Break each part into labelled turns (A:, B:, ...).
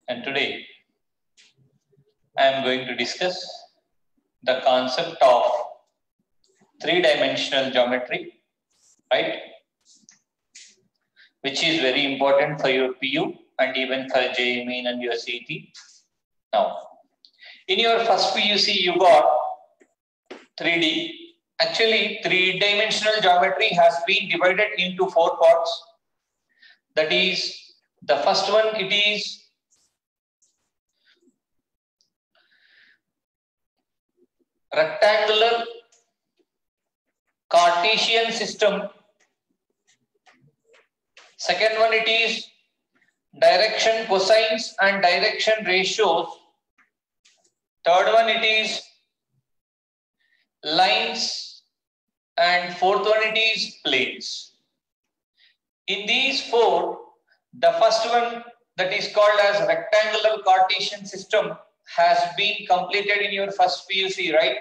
A: and today I am going to discuss the concept of three-dimensional geometry, right? Which is very important for your PU and even for JEE Main and your CET. Now, in your first PUC, you got 3D. Actually, three-dimensional geometry has been divided into 4 parts. That is, the first one, it is rectangular Cartesian system. Second one, it is direction cosines and direction ratios. Third one, it is lines, and fourth one, it is planes. In these 4, the first one, that is called as rectangular Cartesian system, has been completed in your first PUC, right?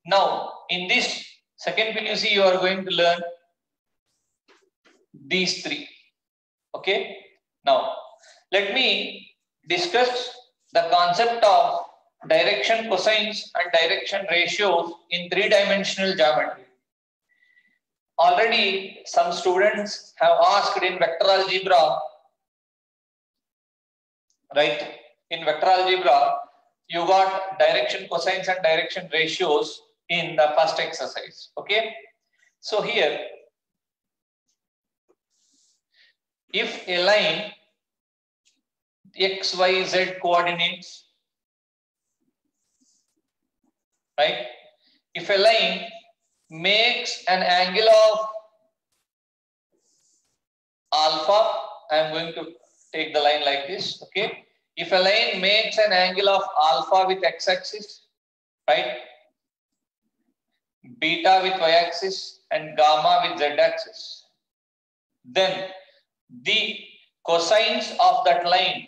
A: Now, in this second PUC, you are going to learn these 3. Okay. Now, let me discuss the concept of direction cosines and direction ratios in three-dimensional geometry. Already, some students have asked in vector algebra, right? In vector algebra, you got direction cosines and direction ratios in the first exercise. Okay. So here, if a line x, y, z coordinates, right? If a line makes an angle of alpha, I am going to take the line like this, okay? If a line makes an angle of alpha with x-axis, right? Beta with y-axis and gamma with z-axis, then the cosines of that line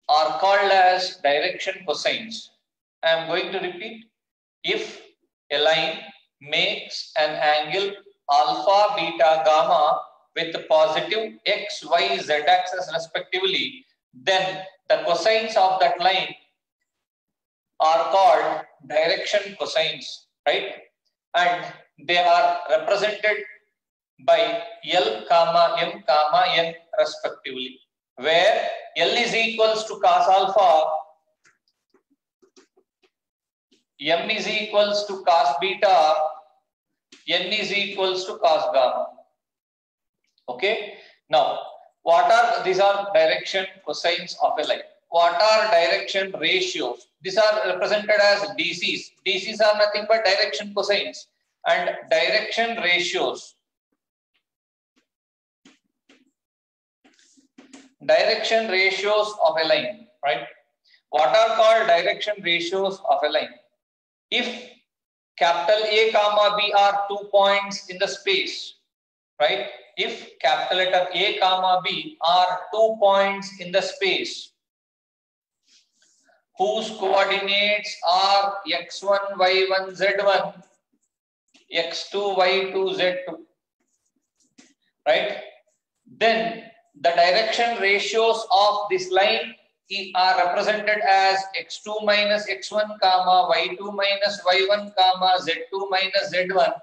A: are called as direction cosines. I am going to repeat. If a line makes an angle alpha, beta, gamma with positive x, y, z axis respectively, then the cosines of that line are called direction cosines, right? And they are represented by L, comma, M, comma, N respectively, where L is equals to cos alpha, M is equals to cos beta, N is equals to cos gamma. Okay. Now, these are direction cosines of a line. What are direction ratios? These are represented as DCs. DCs are nothing but direction cosines, and direction ratios. Direction ratios of a line, right? What are called direction ratios of a line? If capital A comma B are 2 points in the space, right? If capital letter A comma B are 2 points in the space whose coordinates are x1, y1, z1, x2, y2, z2, right? Then the direction ratios of this line are represented as x2 minus x1 comma y2 minus y1 comma z2 minus z1,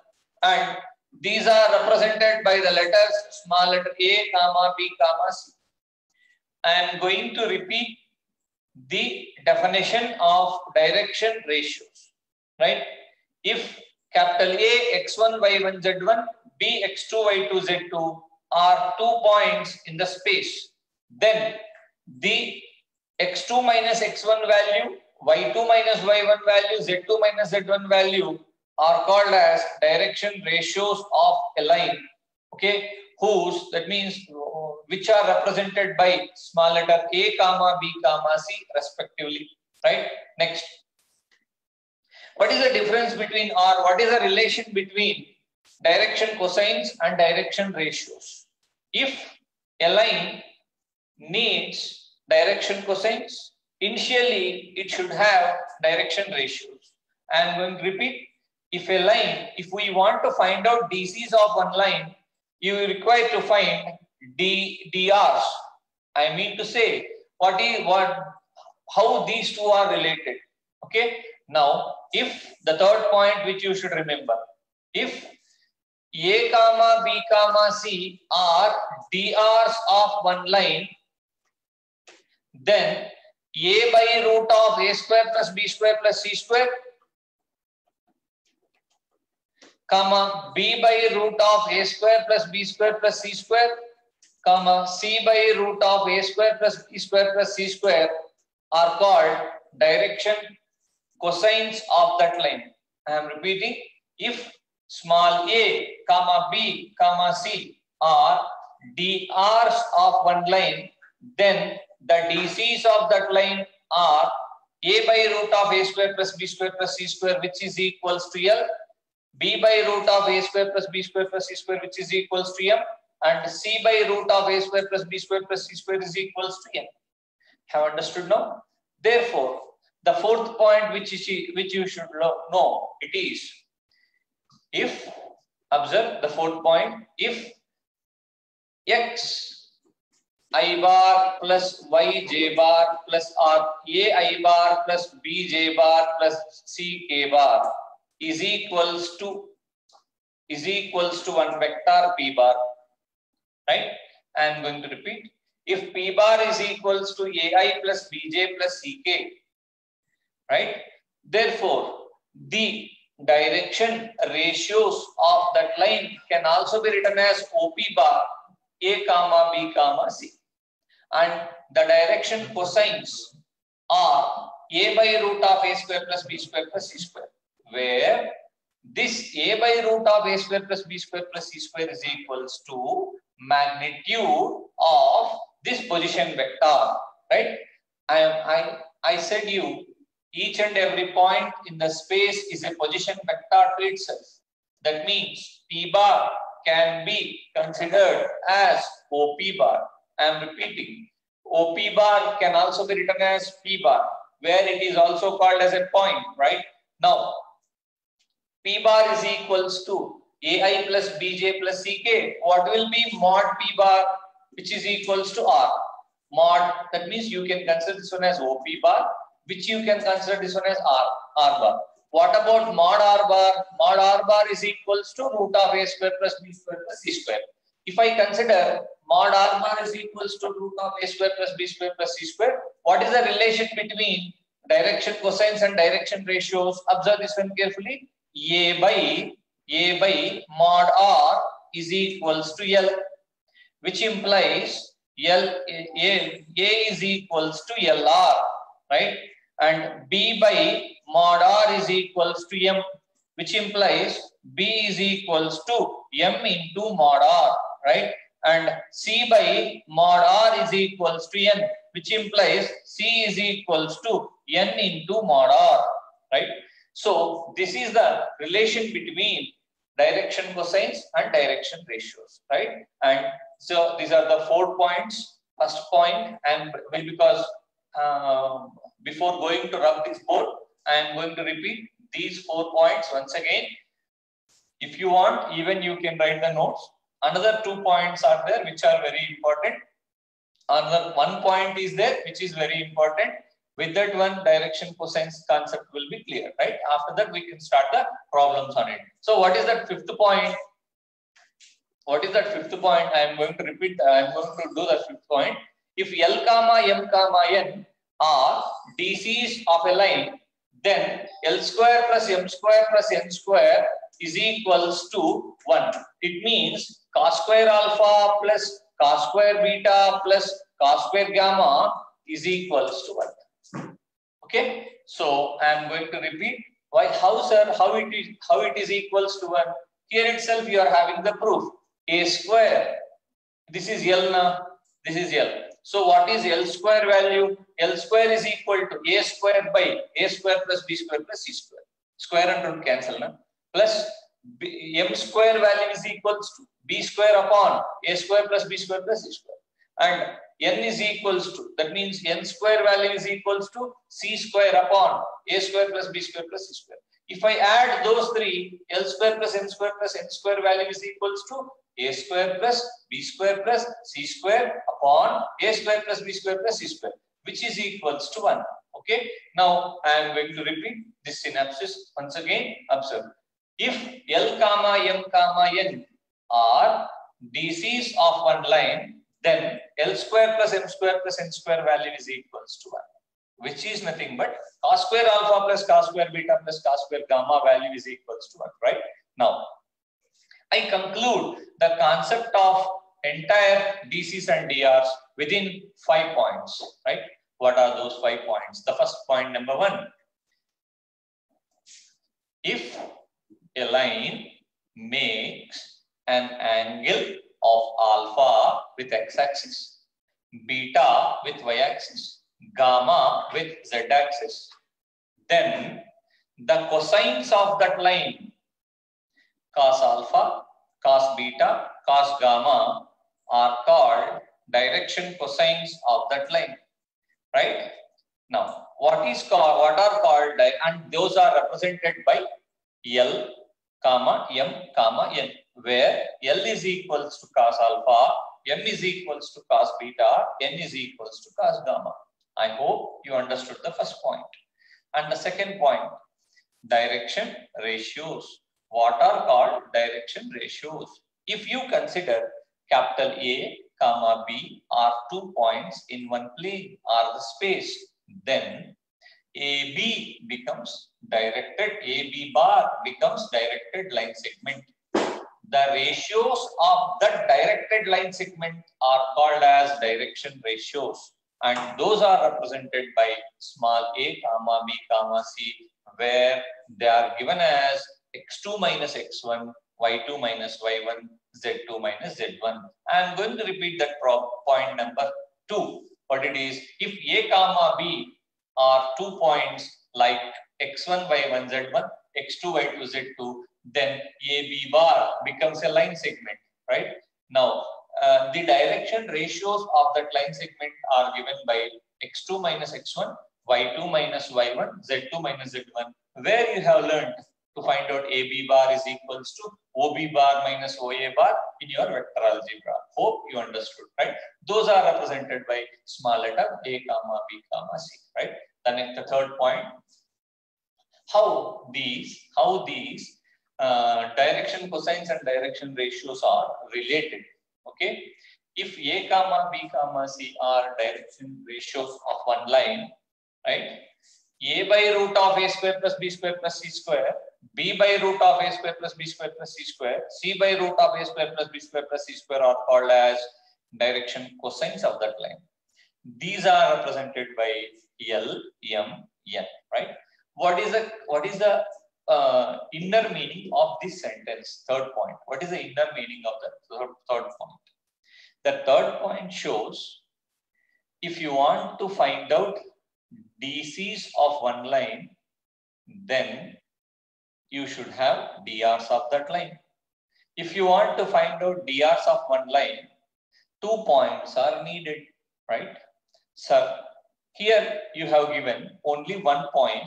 A: and these are represented by the letters small letter a comma b comma c. I am going to repeat the definition of direction ratios, right? If capital A x1 y1 z1, b x2 y2 z2 are 2 points in the space, then the x2 minus x1 value, y2 minus y1 value, z2 minus z1 value are called as direction ratios of a line, okay, whose, that means which are represented by small letter a comma b comma c respectively, right? Next, what is the difference between, or what is the relation between direction cosines and direction ratios? If a line needs direction cosines, initially it should have direction ratios. I am going to repeat. If a line, if we want to find out DCs of one line, you require to find DRs. I mean to say, how these two are related. Okay. Now, if the third point which you should remember, if A comma B comma C are DRs of one line, then A by root of A square plus B square plus C square, comma B by root of A square plus B square plus C square, comma C by root of A square plus B square plus C square are called direction cosines of that line. I am repeating, if small a, comma b, comma c are DRs of one line, then the DCs of that line are a by root of A square plus B square plus C square, which is equals to L, B by root of A square plus B square plus C square, which is equals to M, and C by root of A square plus B square plus C square is equals to N. Have understood now? Therefore, the fourth point which you should know, it is, if, observe the fourth point, if X I bar plus Y j bar plus or A I bar plus B j bar plus C K bar is equals to one vector P bar, right? I am going to repeat. If P bar is equals to AI plus Bj plus Ck, right? Therefore, the direction ratios of that line can also be written as OP bar A comma B comma C, and the direction cosines are A by root of A square plus B square plus C square, where this A by root of A square plus B square plus C square is equals to magnitude of this position vector, right? I said you each and every point in the space is a position vector to itself. That means P bar can be considered as OP bar. I am repeating, OP bar can also be written as P bar, where it is also called as a point, right? Now, P bar is equals to AI plus Bj plus Ck. What will be mod P bar, which is equals to R? Mod, that means you can consider this one as OP bar, which you can consider this one as R bar. What about mod R bar? Mod R bar is equals to root of A square plus B square plus C square. If I consider mod R bar is equals to root of A square plus B square plus C square, what is the relation between direction cosines and direction ratios? Observe this one carefully. A by mod R is equals to L, which implies A is equals to LR, right? And B by mod R is equals to M, which implies B is equals to M into mod R, right? And C by mod R is equals to N, which implies C is equals to N into mod R, right? So this is the relation between direction cosines and direction ratios, right? And so these are the 4 points. First point, and because before going to rub this board, I am going to repeat these 4 points once again. If you want, even you can write the notes. Another 2 points are there which are very important. Another 1 point is there which is very important. With that one, direction cosines concept will be clear, right? After that, we can start the problems on it. So what is that 5th point? What is that 5th point? I am going to repeat, I am going to do the 5th point. If L comma M comma N are DCs of a line, then L square plus M square plus N square is equals to 1. It means cos square alpha plus cos square beta plus cos square gamma is equals to 1. Okay, so I am going to repeat. Why? How, sir? How it is equals to 1? Here itself you are having the proof. A square. This is L now. This is L. So what is L square value? L square is equal to A square by A square plus B square plus C square. Square and root cancel now. Plus M square value is equals to B square upon A square plus B square plus C square. And N is equals to, that means N square value is equals to C square upon A square plus B square plus C square. If I add those 3, L square plus N square value is equals to A square plus B square plus C square upon A square plus B square plus C square. which is equals to 1. Okay. Now I am going to repeat this synopsis once again. Observe. If L comma M comma N are DCs of one line, then L square plus M square plus N square value is equals to 1, which is nothing but cos square alpha plus cos square beta plus cos square gamma value is equals to 1, right? Now, I conclude the concept of entire DCs and DRs within 5 points, right? What are those 5 points? The first point, number 1. If a line makes an angle of alpha with x-axis, beta with y-axis, gamma with z-axis, then the cosines of that line, cos alpha, cos beta, cos gamma, are called direction cosines of that line, right? Now, what are called, and those are represented by L, comma, M, comma, N, where L is equals to cos alpha, M is equals to cos beta, N is equals to cos gamma. I hope you understood the first point. And the second point, direction ratios. What are called direction ratios? If you consider capital A, comma B are 2 points in one plane or the space, then AB becomes directed, AB bar becomes directed line segment. The ratios of that directed line segment are called as direction ratios, and those are represented by small a, comma b, comma c, where they are given as x2 minus x1, y2 minus y1, z2 minus z1. I am going to repeat that point number 2. What it is, if a, comma b are 2 points like x1, y1, z1, x2, y2, z2, then AB bar becomes a line segment, right? Now, the direction ratios of that line segment are given by x2 minus x1, y2 minus y1, z2 minus z1, where you have learned to find out AB bar is equals to OB bar minus OA bar in your vector algebra. Hope you understood, right? Those are represented by small letter a, comma b, comma c, right? The third point, how these direction cosines and direction ratios are related. Okay, if a, comma b, comma c are direction ratios of one line, right? A by root of a square plus b square plus c square, b by root of a square plus b square plus c square, c by root of a square plus b square plus c square are called as direction cosines of that line. These are represented by L, M, N, right? What is the inner meaning of this sentence? Third point. What is the inner meaning of the third point? The third point shows if you want to find out DCs of one line, then you should have DRs of that line. If you want to find out DRs of one line, 2 points are needed, right? Sir, here you have given only 1 point,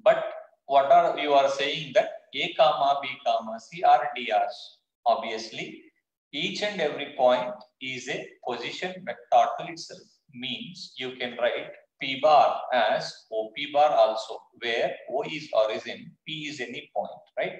A: but you are saying that A, comma B, comma C are DRs. Obviously, each and every point is a position vector to itself. Means you can write P bar as OP bar also, where O is origin, P is any point, right?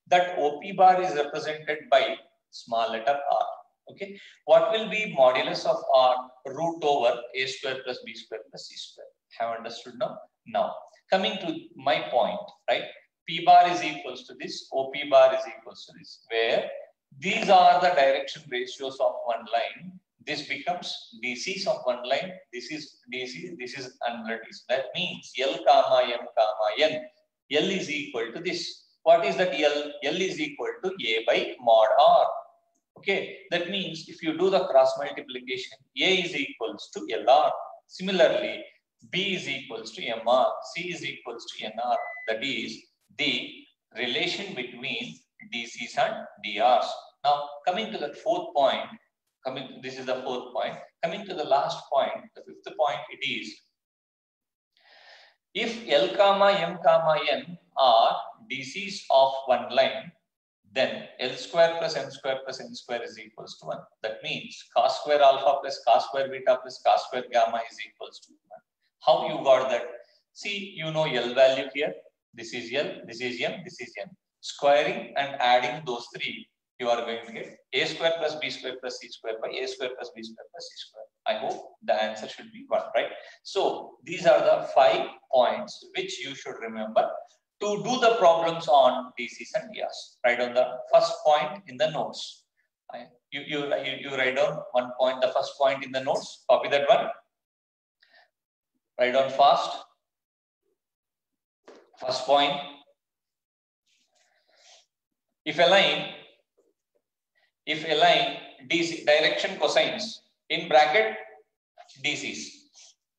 A: That OP bar is represented by small letter r. Okay, what will be modulus of r? Root over a square plus b square plus c square. Have understood now? Now, coming to my point, right? P bar is equals to this, OP bar is equals to this, where these are the direction ratios of one line. This becomes DCs of one line. This is DC, this is another DC. That means L, comma M, comma N. L is equal to this. What is that L? L is equal to A by mod R. Okay, that means if you do the cross multiplication, A is equals to LR. Similarly, B is equals to MR, C is equals to NR. That is the relation between DCs and DRs. Now, coming to the fourth point, this is the fourth point. Coming to the last point, the fifth point, it is if L, comma M, comma N are DCs of one line, then L square plus M square plus N square is equals to 1. That means cos square alpha plus cos square beta plus cos square gamma is equals to 1. How you got that? See, you know L value here. This is L, this is M, this is N. Squaring and adding those three, you are going to get a square plus b square plus c square by a square plus b square plus c square. I hope the answer should be 1, right? So these are the 5 points which you should remember to do the problems on DCs and DRs. Write on the first point in the notes. You write down 1 point, the first point in the notes. Copy that one. Write down fast. First point. If a line DC direction cosines in bracket DCs,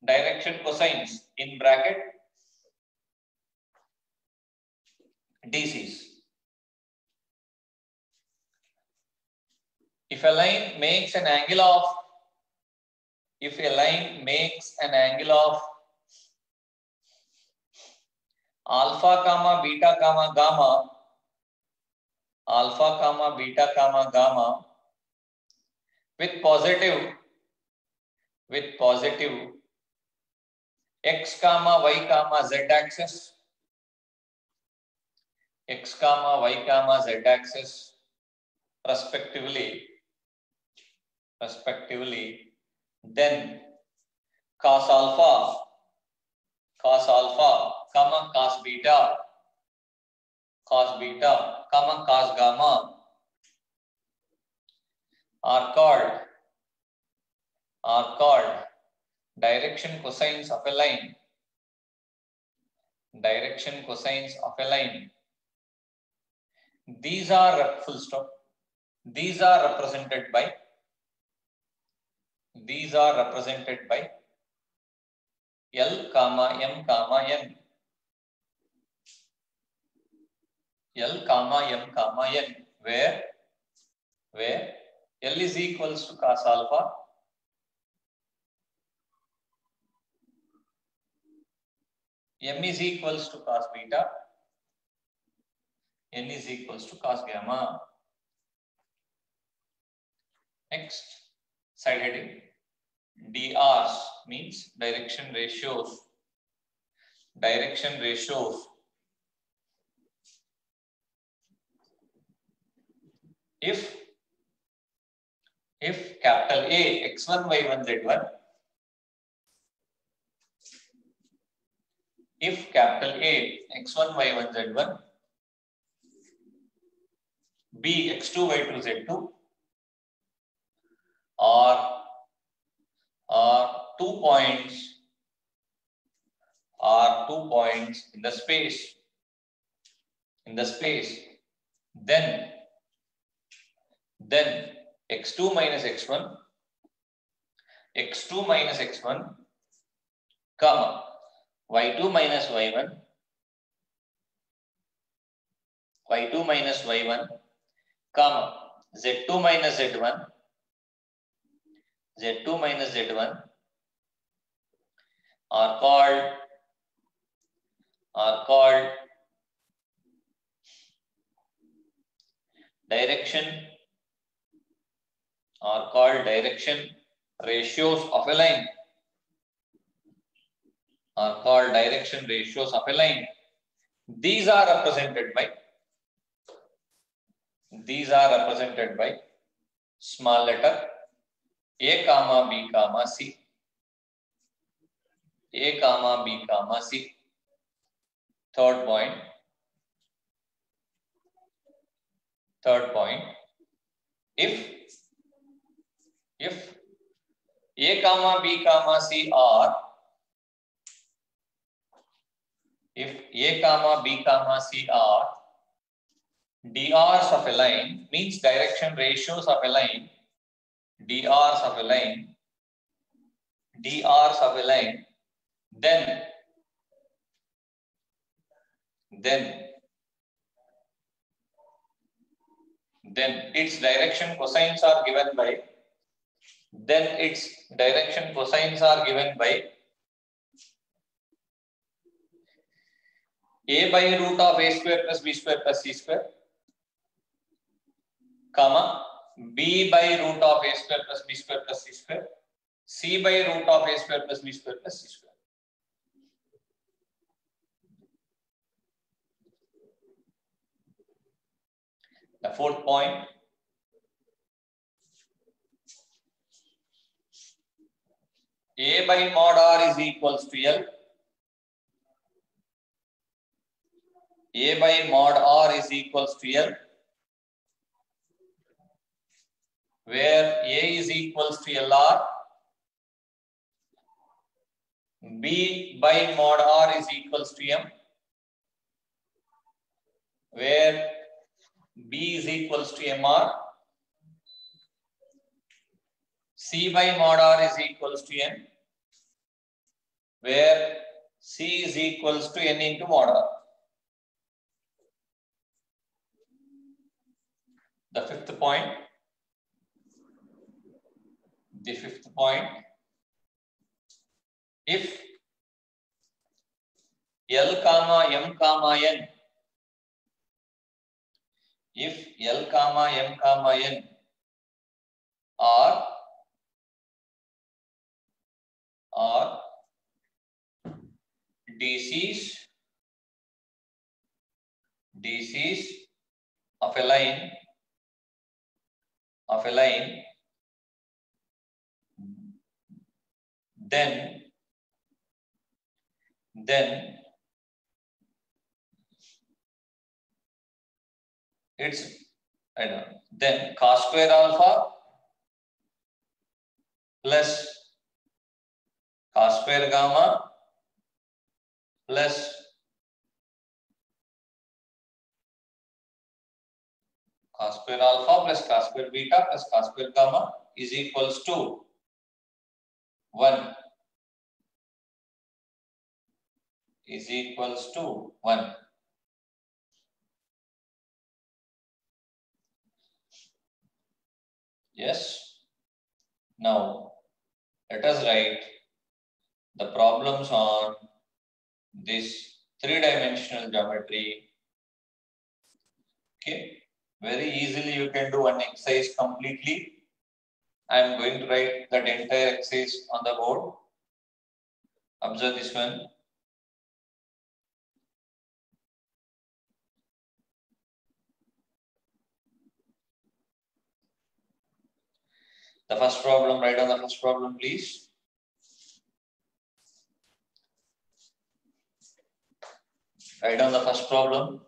A: direction cosines in bracket DCs. If a line makes an angle of alpha comma beta comma gamma, alpha comma beta comma gamma with positive x comma y comma z axis, x comma y comma z axis respectively, then cos alpha comma cos beta comma cos gamma are called direction cosines of a line. Direction cosines of a line. These are full stop. These are represented by L comma M comma N. L comma M comma N, where L is equals to cos alpha, M is equals to cos beta, N is equals to cos gamma. Next, side heading. DRs means direction ratios. If capital A x1 y1 z1, if capital A x1 y1 z1, B x2 y2 z2 are 2 points in the space, then x2 minus x1 comma y2 minus y1 comma z2 minus z1 are called direction ratios of a line. These are represented by small letter A comma B comma C. Third point. If A comma B comma C are DRs of a line, means direction ratios of a line, DRs of a line, then its direction cosines are given by A by root of A square plus B square plus C square, comma B by root of A square plus B square plus C square, C by root of A square plus B square plus C square. The fourth point. A by mod R is equals to L. A by mod R is equals to L, where A is equals to LR. B by mod R is equals to M, where B is equals to MR. C by mod R is equals to N, where C is equals to N into mod R. The fifth point. If L comma M comma N, if L comma M comma N are DCs of a line then it's then cos square alpha plus cos square gamma plus cos square alpha plus cos square beta plus cos square gamma is equals to 1. Is equals to 1. Yes. Now let us write the problems on this three-dimensional geometry. Okay. Very easily you can do one exercise completely. I am going to write that entire exercise on the board. Observe this one. The first problem, write down the first problem, please. Write down the first problem.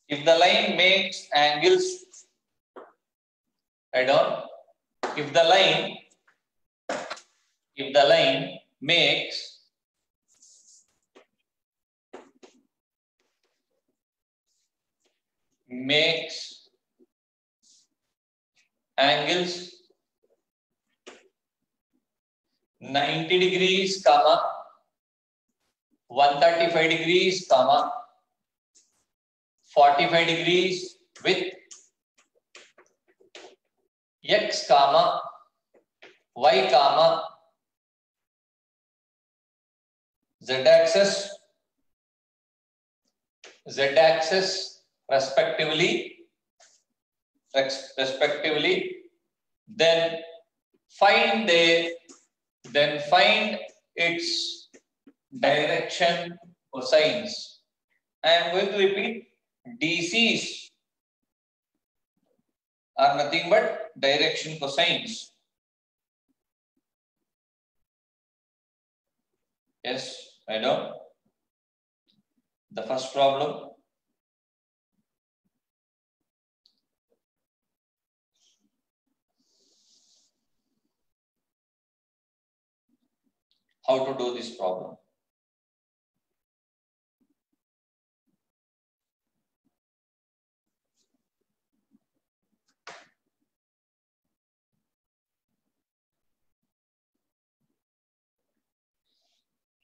A: If the line makes angles, write down. If the line makes angles 90 degrees, 135 degrees, 45 degrees with x, y, z axis respectively, then find its direction cosines. I am going to repeat. DCs are nothing but direction cosines. Yes, I know. The first problem. How to do this problem?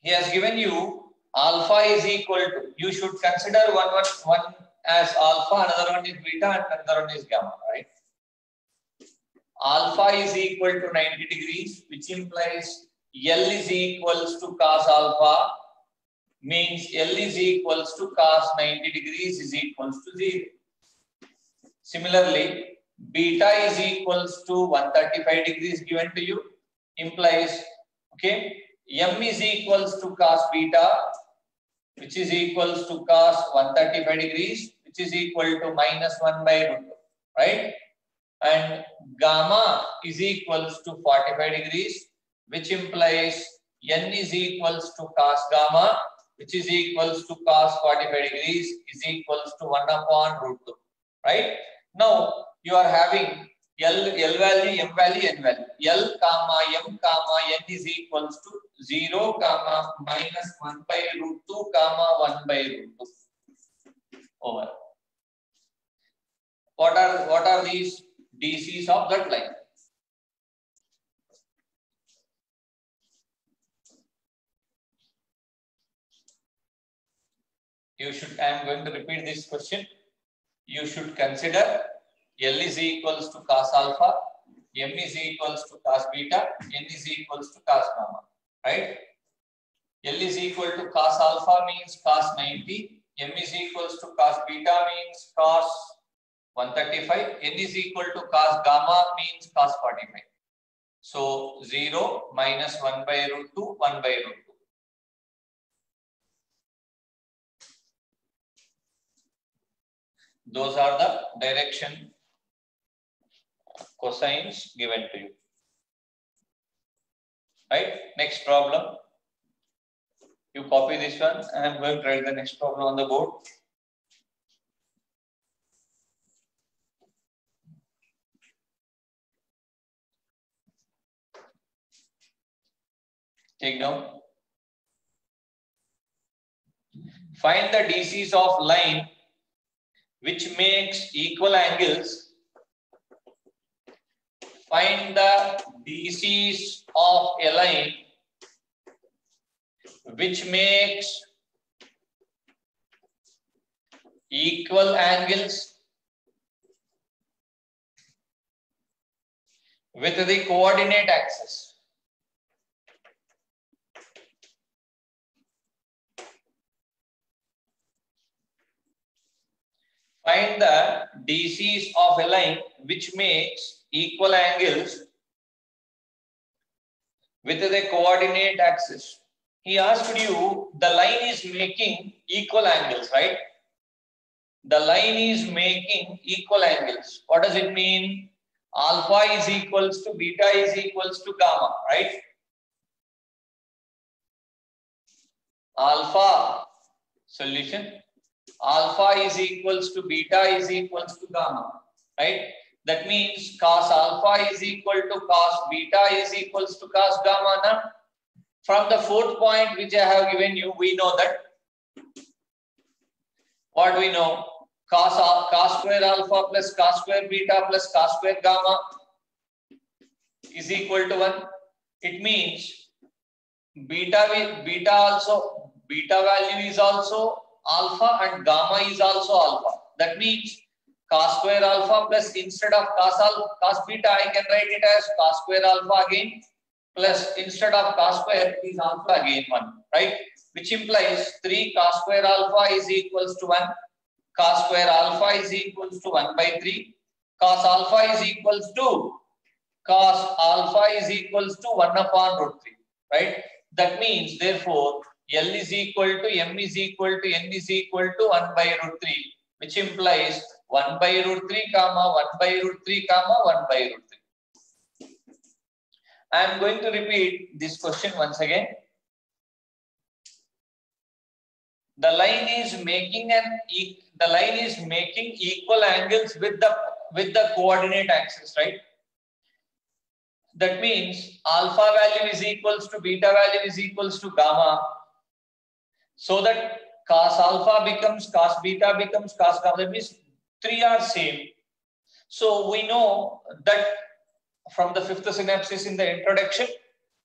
A: He has given you alpha is equal to, you should consider one as alpha, another one is beta, and another one is gamma, right? Alpha is equal to 90 degrees, which implies L is equals to cos alpha means L is equals to cos 90 degrees is equals to 0. Similarly, beta is equals to 135 degrees given to you implies, okay, M is equals to cos beta, which is equals to cos 135 degrees, which is equal to minus 1 by root 2, right? And gamma is equals to 45 degrees, which implies N is equals to cos gamma, which is equals to cos 45 degrees is equals to 1 upon root 2, right? Now you are having L value, M value, N value. L comma M comma N is equals to 0 comma minus 1 by root 2 comma 1 by root 2 over. What are these DCs of that line? I am going to repeat this question. You should consider L is equals to cos alpha, M is equals to cos beta, N is equals to cos gamma, right? L is equal to cos alpha means cos 90, M is equals to cos beta means cos 135, N is equal to cos gamma means cos 45. So 0 minus 1 by root 2, 1 by root 2. Those are the direction cosines given to you. Right? Next problem. You copy this one and I'm going to write the next problem on the board. Take down. Find the DCs of line which makes equal angles. Find the DCs of a line which makes equal angles with the coordinate axis. Find the DCs of a line which makes equal angles with the coordinate axis. He asked you, the line is making equal angles, right? The line is making equal angles. What does it mean? Alpha is equals to beta is equals to gamma, right? Alpha solution. Alpha is equals to beta is equals to gamma, right? That means cos alpha is equal to cos beta is equals to cos gamma. Now, from the fourth point which I have given you, we know that. What we know? Cos square alpha plus cos square beta plus cos square gamma is equal to 1. It means beta value is also alpha and gamma is also alpha. That means cos square alpha plus, instead of cos beta, I can write it as cos square alpha again, plus instead of cos square is alpha again 1, right? Which implies 3 cos square alpha is equals to 1. Cos square alpha is equals to 1 by 3. Cos alpha is equals to 1 upon root 3, right? That means therefore L is equal to M is equal to N is equal to 1 by root 3, which implies 1 by root 3 comma 1 by root 3 comma 1 by root 3. I am going to repeat this question once again. The line is making equal angles with the coordinate axis, right? That means alpha value is equals to beta value is equals to gamma. So that cos alpha becomes cos beta becomes cos gamma. That means 3 are same. So we know that from the fifth synopsis in the introduction,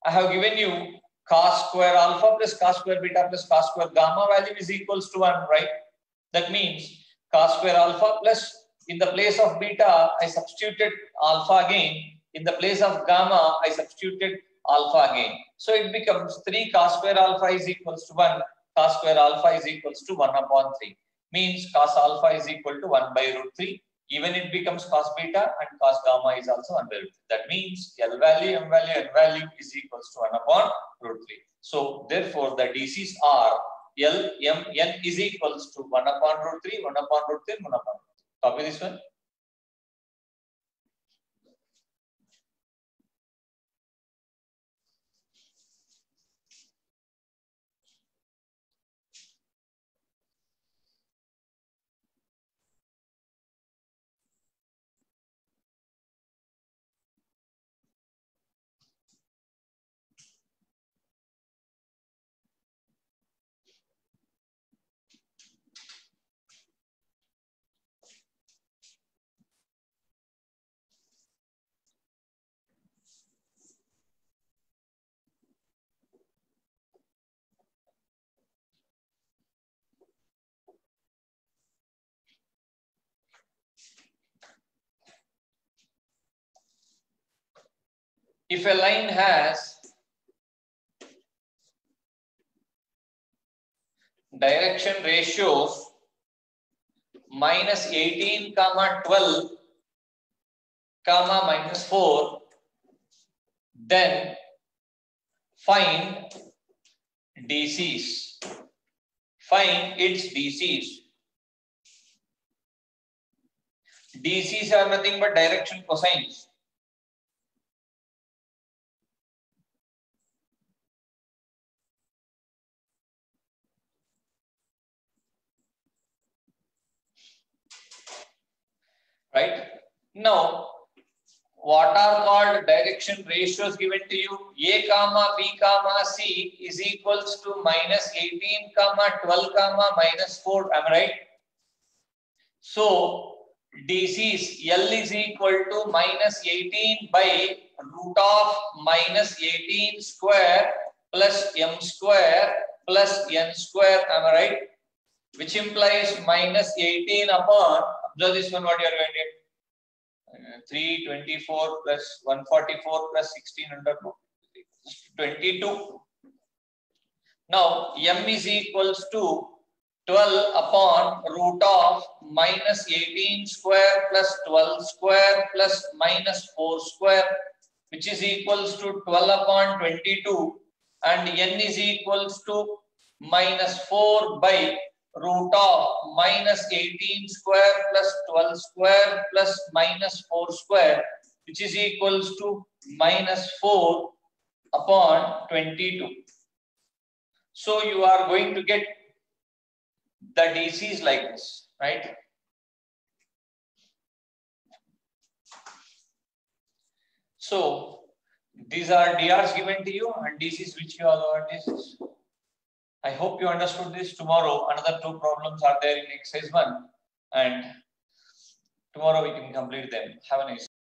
A: I have given you cos square alpha plus cos square beta plus cos square gamma value is equals to 1, right? That means cos square alpha plus, in the place of beta, I substituted alpha again. In the place of gamma, I substituted alpha again. So it becomes 3 cos square alpha is equals to 1. Cos square alpha is equals to 1 upon 3. Means cos alpha is equal to 1 by root 3. Even it becomes cos beta and cos gamma is also 1 by root 3. That means L value, M value, N value is equals to 1 upon root 3. So therefore the DCs are L, M, N is equals to 1 upon root 3, 1 upon root 3, 1 upon root 3. Copy this one. If a line has direction ratios minus 18, 12, minus 4, then find DCs. Find its DCs. DCs are nothing but direction cosines. Right? Now, what are called direction ratios given to you? A comma B comma C is equals to minus 18 comma 12 comma minus 4. Am I right? So DC's L is equal to minus 18 by root of minus 18 square plus M square plus N square. Am I right? Which implies minus 18 upon, observe this one, what you are going to get. 324 plus 144 plus 1600, 22. Now M is equals to 12 upon root of minus 18 square plus 12 square plus minus 4 square, which is equals to 12 upon 22, and N is equals to minus 4 by root of minus 18 square plus 12 square plus minus 4 square, which is equals to minus 4 upon 22. So you are going to get the DCs like this, right? So these are DRs given to you and DCs which you all are DCs. I hope you understood this. Tomorrow another 2 problems are there in exercise 1 and tomorrow we can complete them. Have a nice day.